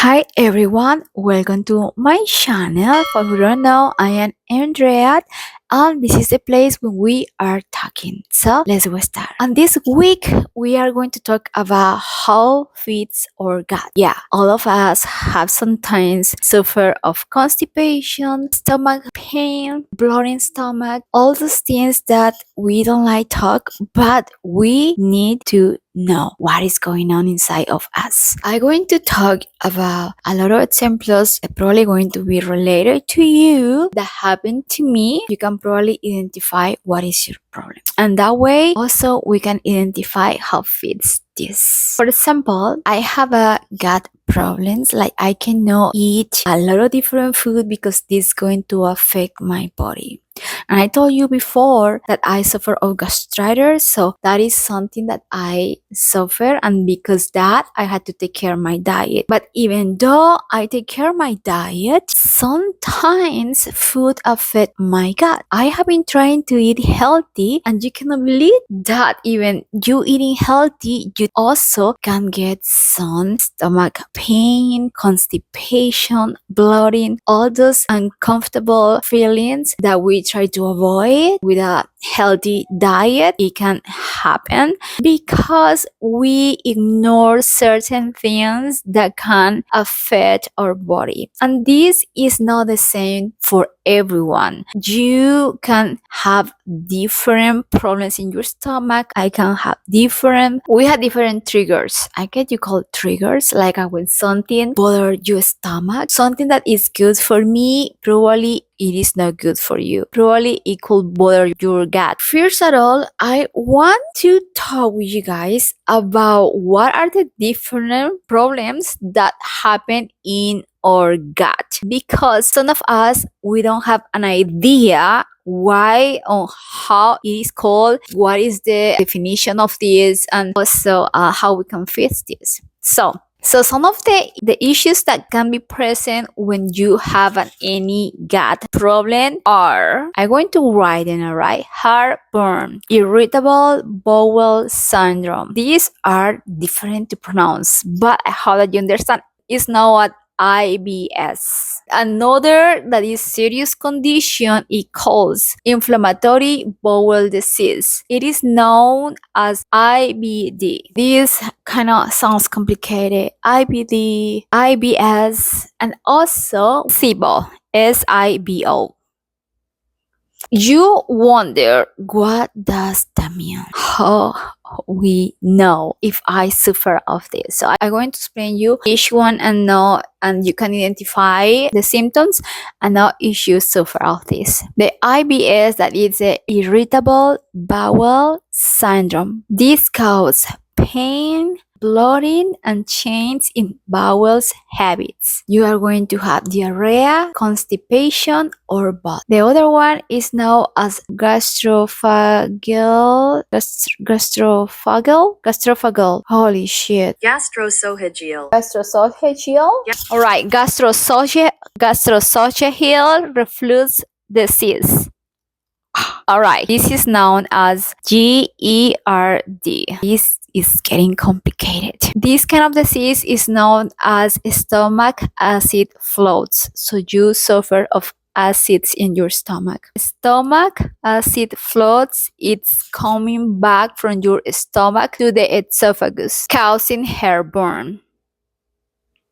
Hi everyone, welcome to my channel. For who don't know, I am Andrea and this is the place where we are talking. So let's go start. And this week we are going to talk about how fits our gut. Yeah, all of us have sometimes suffer of constipation, stomach pain, bloating stomach, all those things that we don't like talk, but we need to know what is going on inside of us. I'm going to talk about a lot of examples that probably going to be related to you that happened to me. You can probably identify what is your problem. And that way also we can identify how fits this. For example, I have a gut problems, like I cannot eat a lot of different food because this is going to affect my body. And I told you before that I suffer of gastritis, so that is something that I suffer, and because that I had to take care of my diet. But even though I take care of my diet, sometimes food affect my gut. I have been trying to eat healthy, and you cannot believe that even you eating healthy, you also can get some stomach pain, constipation, bloating, all those uncomfortable feelings that we try to avoid with a healthy diet. It can happen because we ignore certain things that can affect our body, and this is not the same for everyone. You can have different problems in your stomach. I can have we have different triggers. I get you call triggers, like when something bother your stomach, something that is good for me, probably it is not good for you. Probably it could bother your gut. First of all, I want to talk with you guys about what are the different problems that happen in our gut, because some of us we don't have an idea why or how it is called, what is the definition of this, and also how we can fix this. So some of the issues that can be present when you have any gut problem are, I'm going to write in, alright, heartburn, irritable bowel syndrome. These are different to pronounce, but how that you understand is now what IBS. Another that is serious condition, it calls inflammatory bowel disease. It is known as IBD. This kind of sounds complicated. IBD, IBS, and also SIBO, SIBO. You wonder, what does that mean? How we know if I suffer of this? So I'm going to explain you each one and know, and you can identify the symptoms and know if you suffer of this. The IBS, that is the irritable bowel syndrome. This causes pain, bloating, and change in bowels habits. You are going to have diarrhea, constipation, or both. The other one is known as gastrophageal. Holy shit. Gastroesophageal. All right, gastroesophageal reflux disease. All right, this is known as GERD. This is getting complicated. This kind of disease is known as stomach acid floats. So you suffer of acids in your stomach. Stomach acid floats, it's coming back from your stomach to the esophagus, causing heartburn.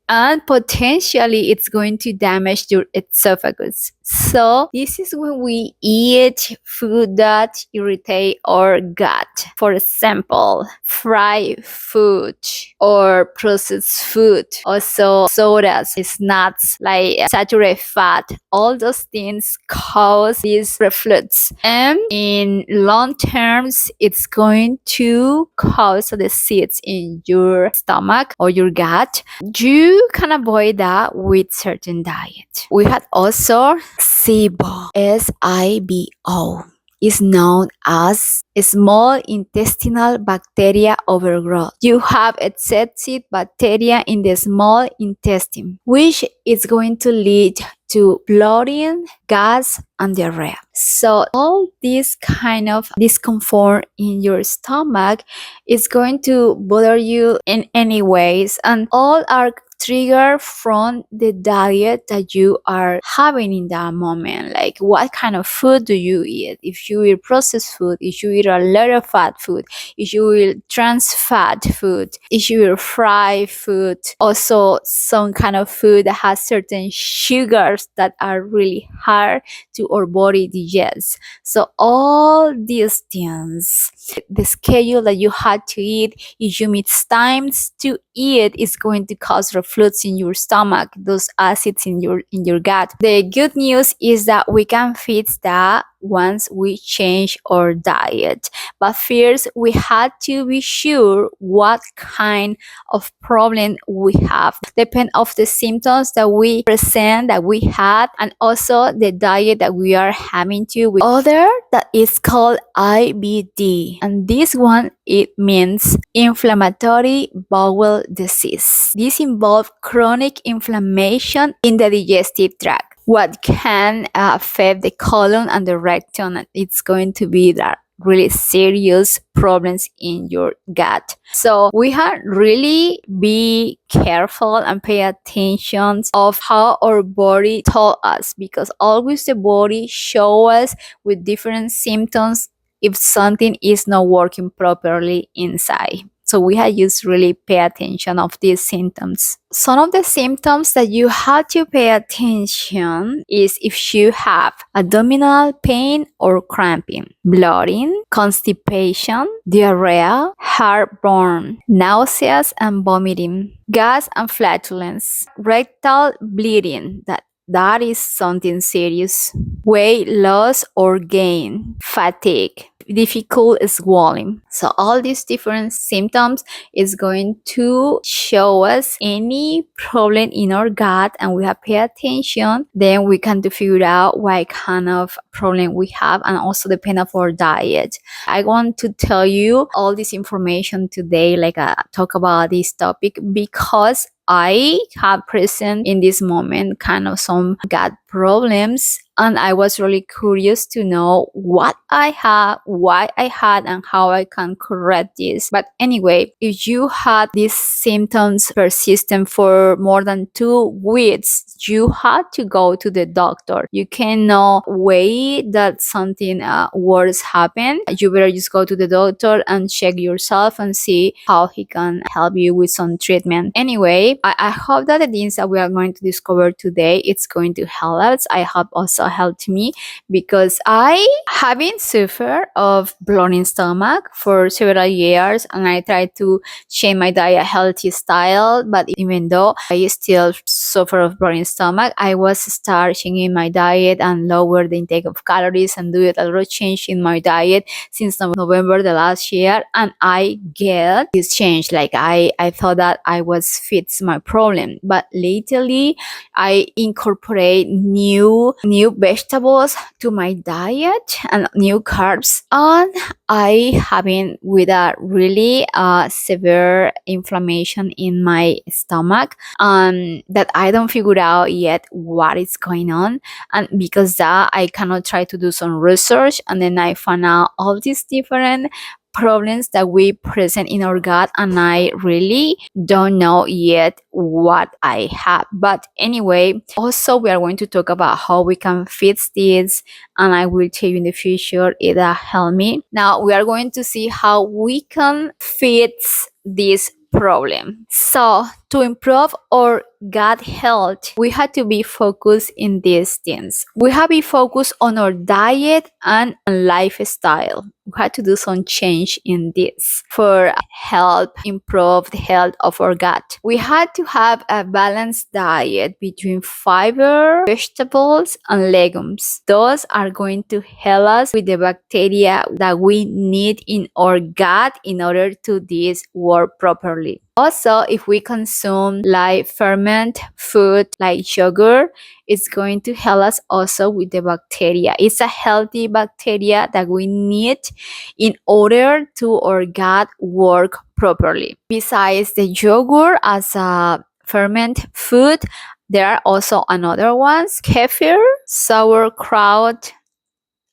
And potentially it's going to damage your esophagus. So this is when we eat food that irritate our gut. For example, fried food or processed food, also sodas, snacks like saturated fat. All those things cause this reflux, and in long terms it's going to cause disease in your stomach or your gut. You can avoid that with certain diet. We had also SIBO, SIBO, is known as small intestinal bacteria overgrowth. You have excessive bacteria in the small intestine, which is going to lead to bloating, gas, and diarrhea. So all this kind of discomfort in your stomach is going to bother you in any ways, and all are trigger from the diet that you are having in that moment. Like, what kind of food do you eat? If you eat processed food, if you eat a lot of fat food, if you eat trans fat food, if you eat fried food, also some kind of food that has certain sugars that are really hard to our body digest. So all these things, the schedule that you had to eat, if you miss times to eat, is going to cause reflux in your stomach, those acids in your gut. The good news is that we can fix that once we change our diet. But first, we had to be sure what kind of problem we have, depend of the symptoms that we present, that we had, and also the diet that we are having to. With other that is called IBD, and this one, it means inflammatory bowel disease. This involves chronic inflammation in the digestive tract, what can affect the colon and the rectum, and it's going to be that really serious problems in your gut. So we have really be careful and pay attention of how our body told us, because always the body show us with different symptoms if something is not working properly inside. So we have just really pay attention of these symptoms. Some of the symptoms that you have to pay attention is if you have abdominal pain or cramping, bloating, constipation, diarrhea, heartburn, nauseous and vomiting, gas and flatulence, rectal bleeding, that is something serious, weight loss or gain, fatigue, difficult swallowing. So all these different symptoms is going to show us any problem in our gut, and we have to pay attention. Then we can to figure out what kind of problem we have, and also depend on our diet. I want to tell you all this information today, like talk about this topic, because I have present in this moment kind of some gut problems, and I was really curious to know what I have, why I had, and how I can correct this. But anyway, if you had these symptoms persistent for more than 2 weeks, you had to go to the doctor. You cannot wait that something worse happened. You better just go to the doctor and check yourself and see how he can help you with some treatment. Anyway, I hope that the things that we are going to discover today, it's going to help us. I hope also helped me, because I having suffered of bloating stomach for several years, and I tried to change my diet healthy style, but even though I still suffer of bloating stomach, I was start changing my diet and lower the intake of calories and do it a lot of change in my diet since November the last year, and I get this change. Like I thought that I was fix my problem, but lately I incorporate new vegetables to my diet and new carbs, and I having with a really severe inflammation in my stomach, that I don't figure out yet what is going on. And because that, I cannot try to do some research, and then I found out all these different problems that we present in our gut, and I really don't know yet what I have. But anyway, also we are going to talk about how we can fix this, and I will tell you in the future if that help me. Now we are going to see how we can fix this problem. So to improve our gut health, we have to be focused in these things. We have to be focused on our diet and lifestyle. We have to do some change in this for help improve the health of our gut. We had to have a balanced diet between fiber, vegetables, and legumes. Those are going to help us with the bacteria that we need in our gut in order to this work properly. Also, if we consume like ferment food like yogurt, it's going to help us also with the bacteria. It's a healthy bacteria that we need in order to our gut work properly. Besides the yogurt as a ferment food, There are also another ones, kefir, sauerkraut.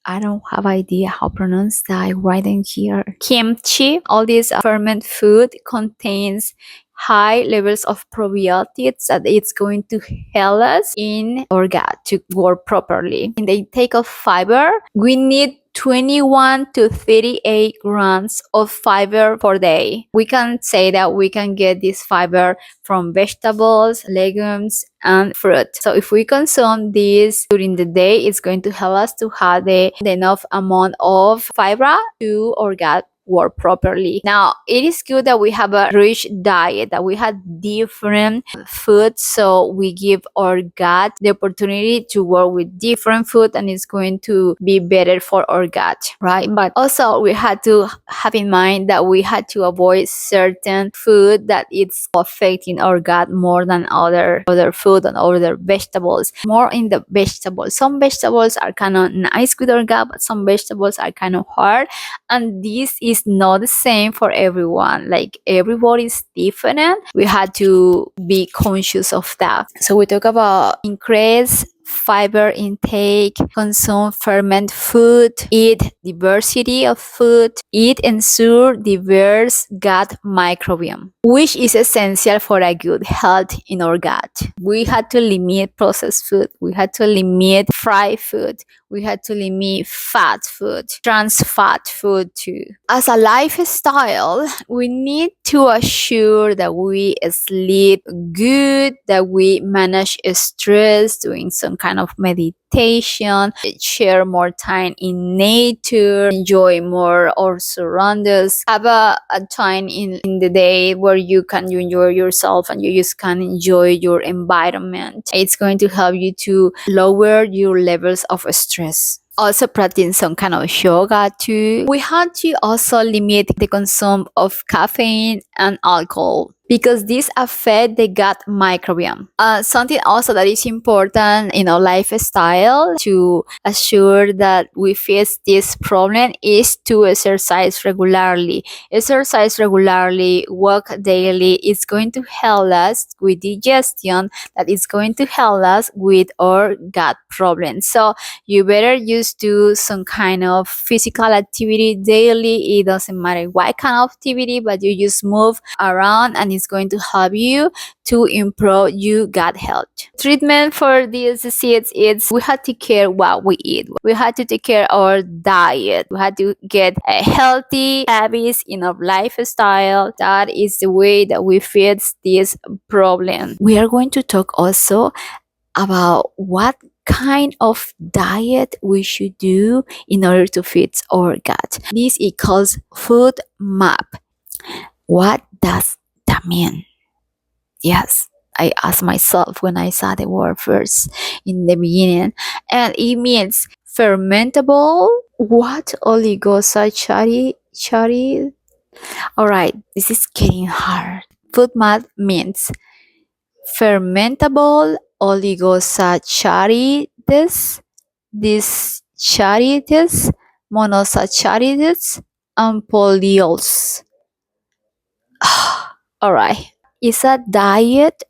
I don't have idea how to pronounce that writing here. Kimchi. All these ferment food contains high levels of probiotics that it's going to help us in our gut to work properly. In the intake of fiber, we need 21 to 38 grams of fiber per day. We can say that we can get this fiber from vegetables, legumes, and fruit. So if we consume this during the day, it's going to help us to have the enough amount of fiber to our gut work properly. Now, it is good that we have a rich diet, that we have different foods, so we give our gut the opportunity to work with different food, and it's going to be better for our gut, right? But also we had to have in mind that we had to avoid certain food that it's affecting our gut more than other food and other vegetables. More in the vegetables. Some vegetables are kind of nice with our gut, but some vegetables are kind of hard, and this is not the same for everyone. Like, everybody is different. We had to be conscious of that. So we talk about increase fiber intake, consume ferment food, eat diversity of food, eat ensure diverse gut microbiome, which is essential for a good health in our gut. We had to limit processed food, we had to limit fried food, we had to limit fat food, trans fat food too. As a lifestyle, we need to assure that we sleep good, that we manage stress, doing some kind of meditation, share more time in nature, enjoy more our surroundings, have a time in the day where you enjoy yourself and you just can enjoy your environment. It's going to help you to lower your levels of stress. Also practice some kind of yoga too. We had to also limit the consumption of caffeine and alcohol because these affect the gut microbiome. Something also that is important in our lifestyle to assure that we face this problem is to exercise regularly. Exercise regularly, walk daily. It's going to help us with digestion, that is going to help us with our gut problems. So you better just do some kind of physical activity daily. It doesn't matter what kind of activity, but you just move around and it's going to help you to improve your gut health. Treatment for this disease is we had to care what we eat. We had to take care of our diet. We had to get a healthy habits in our lifestyle. That is the way that we fix this problem. We are going to talk also about what kind of diet we should do in order to fix our gut. This equals food map. What does that mean? Yes, I asked myself when I saw the word first in the beginning, and it means fermentable what oligosaccharides. All right, this is getting hard. Food map means fermentable oligosaccharides, discharides, monosaccharides, and polyols. All right. It's a diet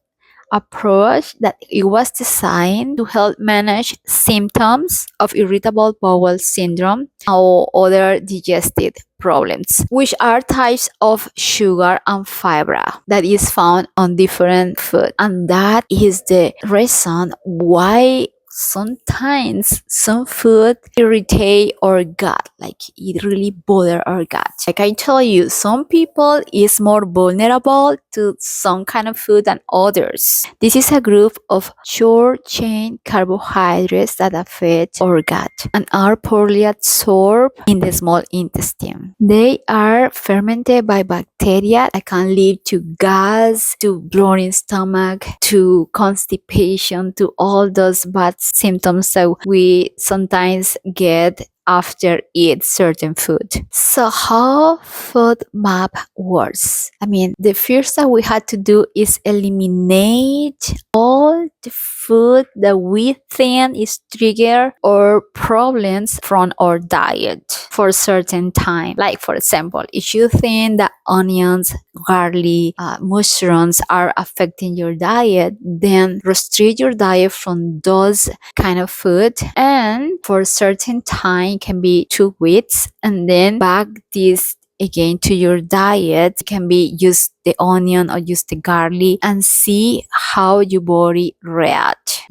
approach that it was designed to help manage symptoms of irritable bowel syndrome or other digestive problems, which are types of sugar and fiber that is found on different food. And that is the reason why sometimes some food irritate our gut, like it really bother our gut. Like I tell you, some people is more vulnerable to some kind of food than others. This is a group of short chain carbohydrates that affect our gut and are poorly absorbed in the small intestine. They are fermented by bacteria that can lead to gas, to bloating stomach, to constipation, to all those bad symptoms that we sometimes get after eat certain food. So how food map works? I mean, the first that we had to do is eliminate all all the food that we think is trigger or problems from our diet for a certain time. Like for example, if you think that onions, garlic, mushrooms are affecting your diet, then restrict your diet from those kind of food, and for a certain time, can be 2 weeks, and then back this again to your diet. It can be use the onion or use the garlic and see how your body react,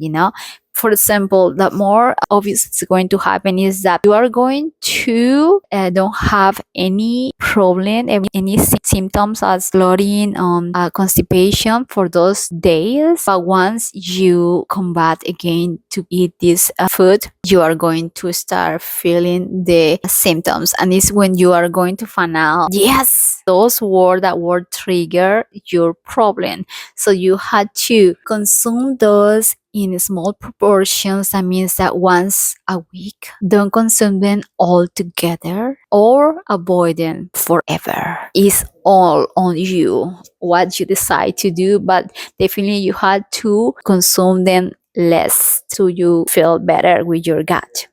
for example. The more obvious it's going to happen is that you are going to don't have any problem, any symptoms as bloating, constipation for those days. But once you combat again to eat this food, you are going to start feeling the symptoms, and it's when you are going to find out, yes, those were that were trigger your problem. So you had to consume those in small proportions. That means that once a week. Don't consume them all together or avoid them forever. It's all on you what you decide to do, but definitely you had to consume them less so you feel better with your gut.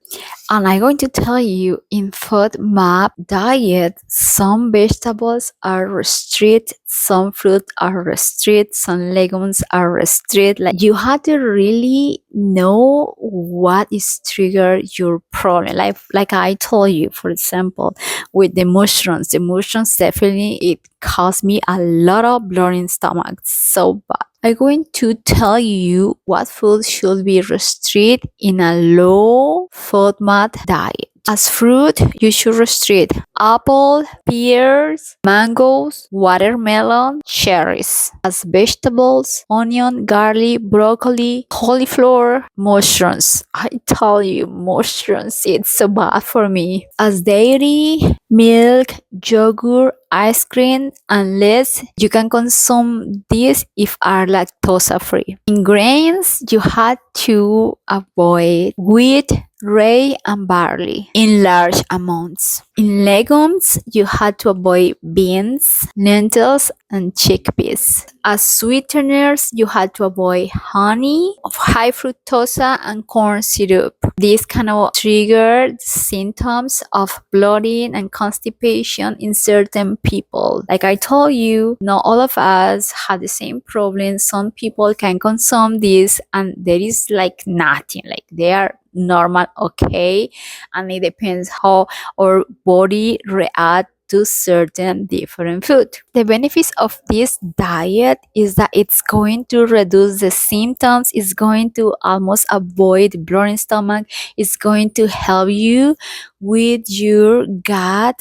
And I'm going to tell you, in FODMAP diet, some vegetables are restricted, some fruit are restricted, some legumes are restricted. Like, you have to really know what is trigger your problem. Like I told you, for example, with the mushrooms definitely it caused me a lot of bloating stomach, so bad. I'm going to tell you what food should be restricted in a low FODMAP diet. As fruit, you should restrict apple, pears, mangoes, watermelon, cherries. As vegetables, onion, garlic, broccoli, cauliflower, mushrooms. I tell you, mushrooms, it's so bad for me. As dairy, milk, yogurt, ice cream, unless you can consume these if are lactose free. In grains, you had to avoid wheat, rye, and barley in large amounts. In legumes, you had to avoid beans, lentils, and chickpeas. As sweeteners, you had to avoid honey, high fructose, and corn syrup. These kind of trigger symptoms of bloating and constipation in certain people. Like I told you, not all of us have the same problem. Some people can consume this and there is like nothing, like they are normal, okay, and it depends how our body react to certain different food. The benefits of this diet is that it's going to reduce the symptoms, it's going to almost avoid bloating stomach, it's going to help you with your gut,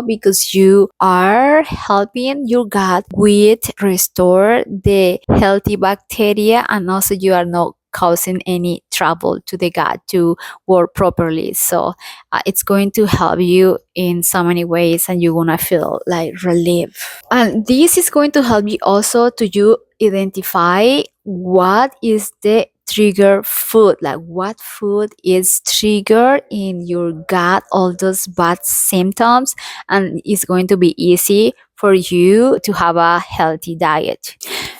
because you are helping your gut with restore the healthy bacteria, and also you are not causing any trouble to the gut to work properly. So it's going to help you in so many ways, and you're gonna feel like relief. And this is going to help you also to you identify what is the trigger food, like what food is trigger in your gut all those bad symptoms, and it's going to be easy for you to have a healthy diet.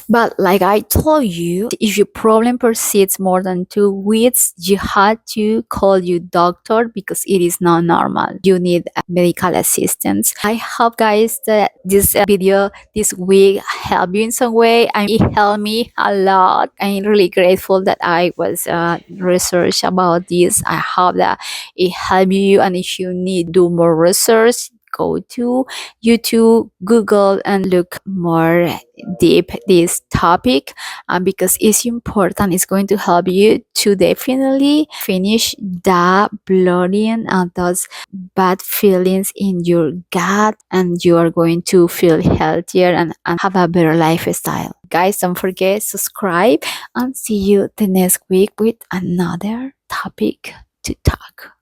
But like I told you, if your problem persists more than 2 weeks, you had to call your doctor because it is not normal. You need medical assistance. I hope, guys, that this video this week helped you in some way, and it helped me a lot. I'm really grateful that I was research about this. I hope that it helped you, and if you need do more research, go to YouTube, Google, and look more deep this topic, because it's important. It's going to help you to definitely finish that bloating and those bad feelings in your gut, and you are going to feel healthier and have a better lifestyle. Guys, don't forget subscribe, and see you the next week with another topic to talk.